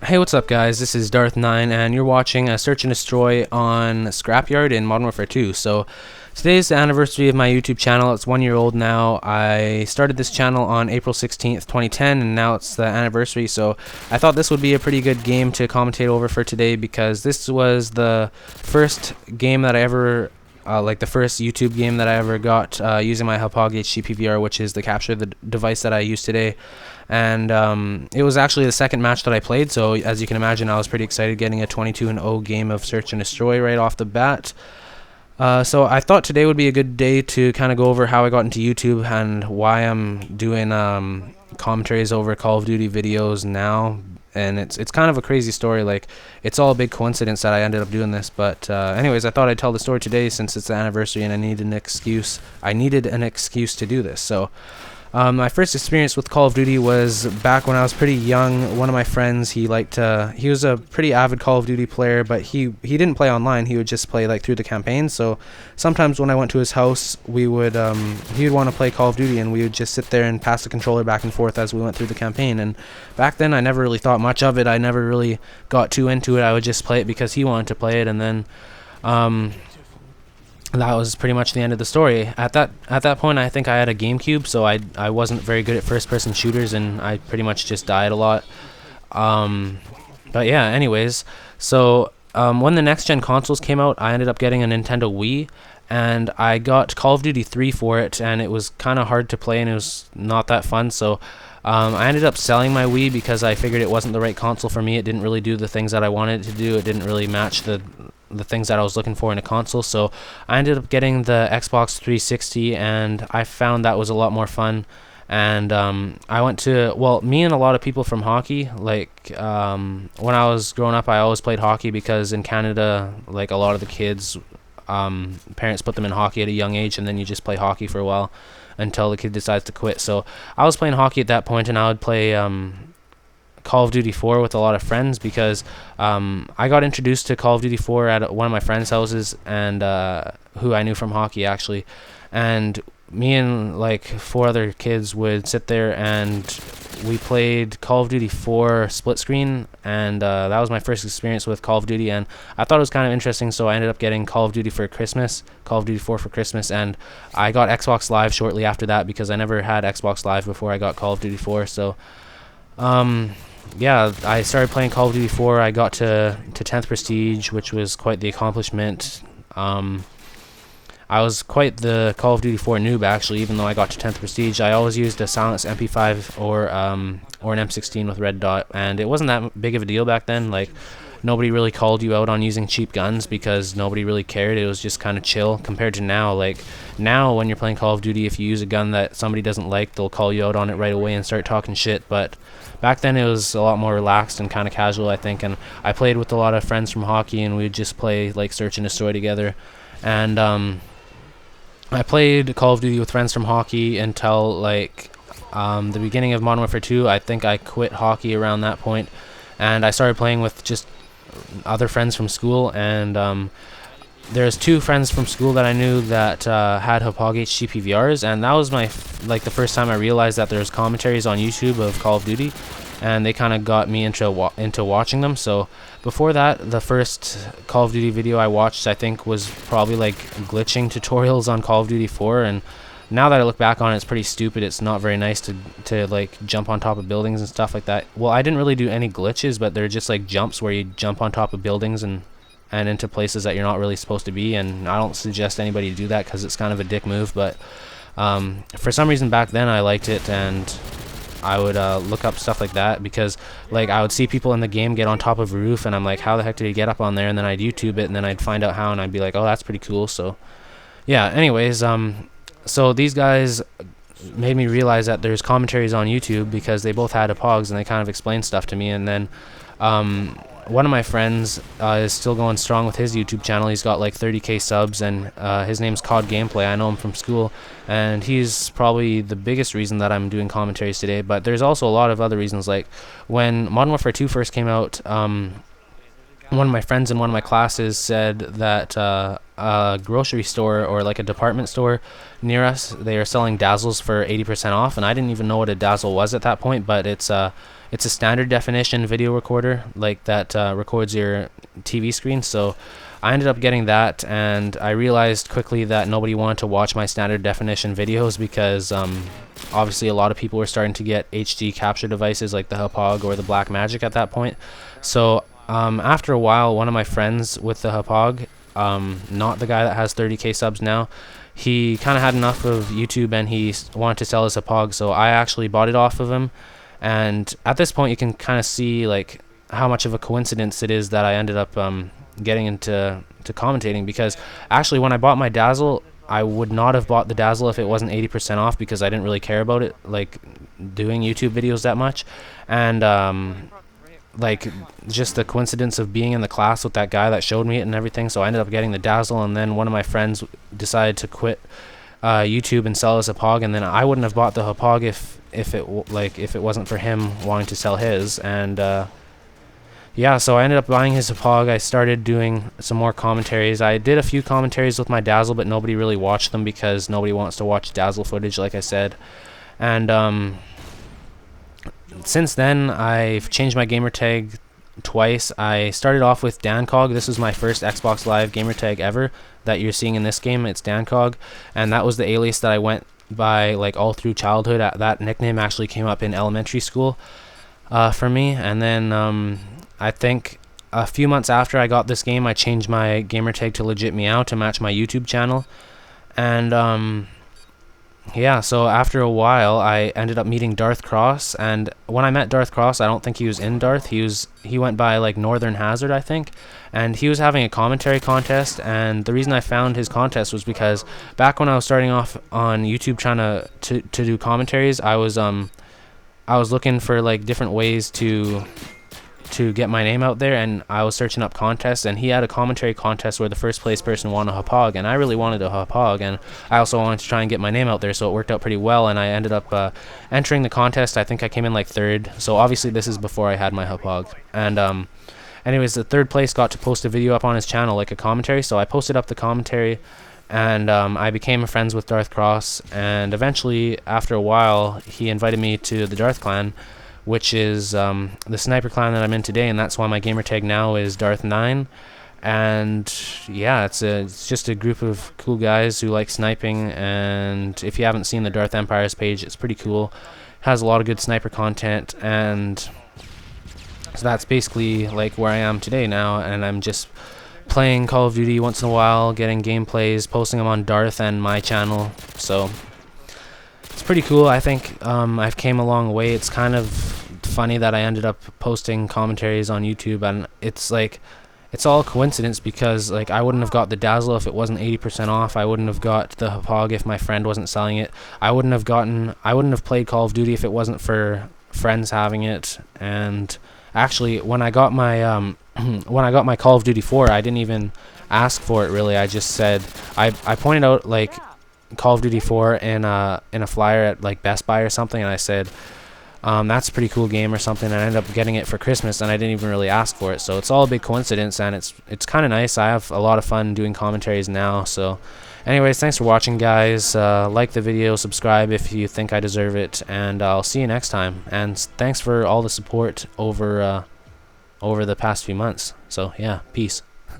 Hey, what's up guys, this is Darth9 and you're watching a search and destroy on Scrapyard in Modern Warfare 2. So today's the anniversary of my YouTube channel. It's 1 year old now. I started this channel on April 16th, 2010 and now it's the anniversary, so I thought this would be a pretty good game to commentate over for today because this was the first game that I ever the first YouTube game that I ever got using my Hauppauge HD PVR, which is the capture device that I use today. And it was actually the second match that I played, so as you can imagine I was pretty excited getting a 22-0 game of search and destroy right off the bat. So I thought today would be a good day to kind of go over how I got into YouTube and why I'm doing commentaries over Call of Duty videos now. And it's kind of a crazy story. Like, it's all a big coincidence that I ended up doing this, but anyways, I thought I'd tell the story today since it's the anniversary and I needed an excuse to do this. So my first experience with Call of Duty was back when I was pretty young. One of my friends, he was a pretty avid Call of Duty player, but he didn't play online. He would just play like through the campaign. So sometimes when I went to his house, he would want to play Call of Duty, and we would just sit there and pass the controller back and forth as we went through the campaign. And back then, I never really thought much of it. I never really got too into it. I would just play it because he wanted to play it, and then that was pretty much the end of the story. At that point, I think I had a GameCube, so I wasn't very good at first-person shooters, and I pretty much just died a lot. But yeah, anyways, so when the next-gen consoles came out, I ended up getting a Nintendo Wii, and I got Call of Duty 3 for it, and it was kind of hard to play, and it was not that fun, so I ended up selling my Wii because I figured it wasn't the right console for me. It didn't really do the things that I wanted it to do. It didn't really match the things that I was looking for in a console, so I ended up getting the Xbox 360, and I found that was a lot more fun. And I went to, well, me and a lot of people from hockey, like when I was growing up, I always played hockey because in Canada, like, a lot of the kids, parents put them in hockey at a young age, and then you just play hockey for a while until the kid decides to quit. So I was playing hockey at that point, and I would play Call of Duty 4 with a lot of friends because I got introduced to Call of Duty 4 at one of my friends' houses, and who I knew from hockey actually, and me and like 4 other kids would sit there and we played Call of Duty 4 split screen, and that was my first experience with Call of Duty, and I thought it was kind of interesting, so I ended up getting Call of Duty for Christmas, Call of Duty 4 for Christmas, and I got Xbox Live shortly after that because I never had Xbox Live before I got Call of Duty 4, so yeah, I started playing Call of Duty 4. I got to 10th Prestige, which was quite the accomplishment. I was quite the Call of Duty 4 noob, actually, even though I got to 10th Prestige. I always used a silenced MP5 or an M16 with red dot, and it wasn't that big of a deal back then. Like, nobody really called you out on using cheap guns because nobody really cared. It was just kind of chill compared to now. Like, now when you're playing Call of Duty, if you use a gun that somebody doesn't like, they'll call you out on it right away and start talking shit. But back then it was a lot more relaxed and kind of casual, I think, and I played with a lot of friends from hockey, and we'd just play like search and destroy together. And I played Call of Duty with friends from hockey until like the beginning of Modern Warfare 2. I think I quit hockey around that point, and I started playing with just other friends from school, and there's 2 friends from school that I knew that had Hauppauge HD PVRs, and that was the first time I realized that there's commentaries on YouTube of Call of Duty, and they kind of got me into watching them. So before that, the first Call of Duty video I watched, I think, was probably like glitching tutorials on Call of Duty 4, and now that I look back on it, it's pretty stupid. It's not very nice to like jump on top of buildings and stuff like that. Well, I didn't really do any glitches, but they're just like jumps where you jump on top of buildings and into places that you're not really supposed to be, and I don't suggest anybody do that because it's kind of a dick move. But for some reason back then I liked it, and I would look up stuff like that because like I would see people in the game get on top of a roof, and I'm like, how the heck did he get up on there? And then I'd YouTube it, and then I'd find out how, and I'd be like, oh, that's pretty cool. So yeah, anyways, so these guys made me realize that there's commentaries on YouTube because they both had Hauppauges, and they kind of explained stuff to me. And then one of my friends is still going strong with his YouTube channel. He's got like 30k subs, and his name's COD Gameplay. I know him from school, and he's probably the biggest reason that I'm doing commentaries today. But there's also a lot of other reasons. Like when Modern Warfare 2 first came out, one of my friends in one of my classes said that a grocery store or like a department store near us, they are selling Dazzles for 80% off, and I didn't even know what a Dazzle was at that point, but it's it's a standard definition video recorder, like that records your TV screen. So I ended up getting that, and I realized quickly that nobody wanted to watch my standard definition videos because obviously a lot of people were starting to get HD capture devices like the Hauppauge or the Blackmagic at that point. So after a while, one of my friends with the Hauppauge, not the guy that has 30k subs now, he kind of had enough of YouTube and he wanted to sell his Hauppauge, so I actually bought it off of him. And at this point you can kind of see like how much of a coincidence it is that I ended up getting into commentating, because actually when I bought my Dazzle, I would not have bought the Dazzle if it wasn't 80% off, because I didn't really care about it, like doing YouTube videos that much. And like just the coincidence of being in the class with that guy that showed me it and everything, so I ended up getting the Dazzle. And then one of my friends decided to quit YouTube and sell his Hauppauge, and then I wouldn't have bought the Hauppauge if it wasn't for him wanting to sell his. And yeah, so I ended up buying his Hauppauge. I started doing some more commentaries. I did a few commentaries with my Dazzle, but nobody really watched them because nobody wants to watch Dazzle footage, like I said. And since then, I've changed my gamertag twice. I started off with DanCog. This was my first Xbox Live gamertag ever that you're seeing in this game. It's DanCog, and that was the alias that I went by like all through childhood. That nickname actually came up in elementary school for me. And then I think a few months after I got this game, I changed my gamertag to Legit Meow to match my YouTube channel. And yeah, so after a while I ended up meeting Darth Cross, and when I met Darth Cross, I don't think he was in Darth. He went by like Northern Hazard, I think, and he was having a commentary contest. And the reason I found his contest was because back when I was starting off on YouTube trying to do commentaries, I was looking for like different ways to get my name out there, and I was searching up contests, and he had a commentary contest where the first place person won a Hauppauge, and I really wanted a Hauppauge, and I also wanted to try and get my name out there, so it worked out pretty well. And I ended up entering the contest. I think I came in like 3rd, so obviously this is before I had my Hauppauge. And anyways, the 3rd place got to post a video up on his channel, like a commentary, so I posted up the commentary, and I became friends with Darth Cross. And eventually, after a while, he invited me to the Darth clan, which is the sniper clan that I'm in today, and that's why my gamertag now is Darth9. And yeah, it's just a group of cool guys who like sniping, and if you haven't seen the Darth Empires page, it's pretty cool. It has a lot of good sniper content, and so that's basically like where I am today now, and I'm just playing Call of Duty once in a while, getting gameplays, posting them on Darth and my channel. So it's pretty cool. I think I've came a long way. It's kind of funny that I ended up posting commentaries on YouTube, and it's like it's all coincidence, because like I wouldn't have got the Dazzle if it wasn't 80% off. I wouldn't have got the Hauppauge if my friend wasn't selling it. I wouldn't have played Call of Duty if it wasn't for friends having it. And actually, when I got my my Call of Duty 4, I didn't even ask for it really. I just said I pointed out like Call of Duty 4 in a flyer at like Best Buy or something, and I said that's a pretty cool game or something, and I ended up getting it for Christmas, and I didn't even really ask for it. So it's all a big coincidence, and it's kind of nice. I have a lot of fun doing commentaries now. So anyways, thanks for watching, guys. Like the video, subscribe if you think I deserve it, and I'll see you next time. And thanks for all the support over the past few months. So yeah, peace.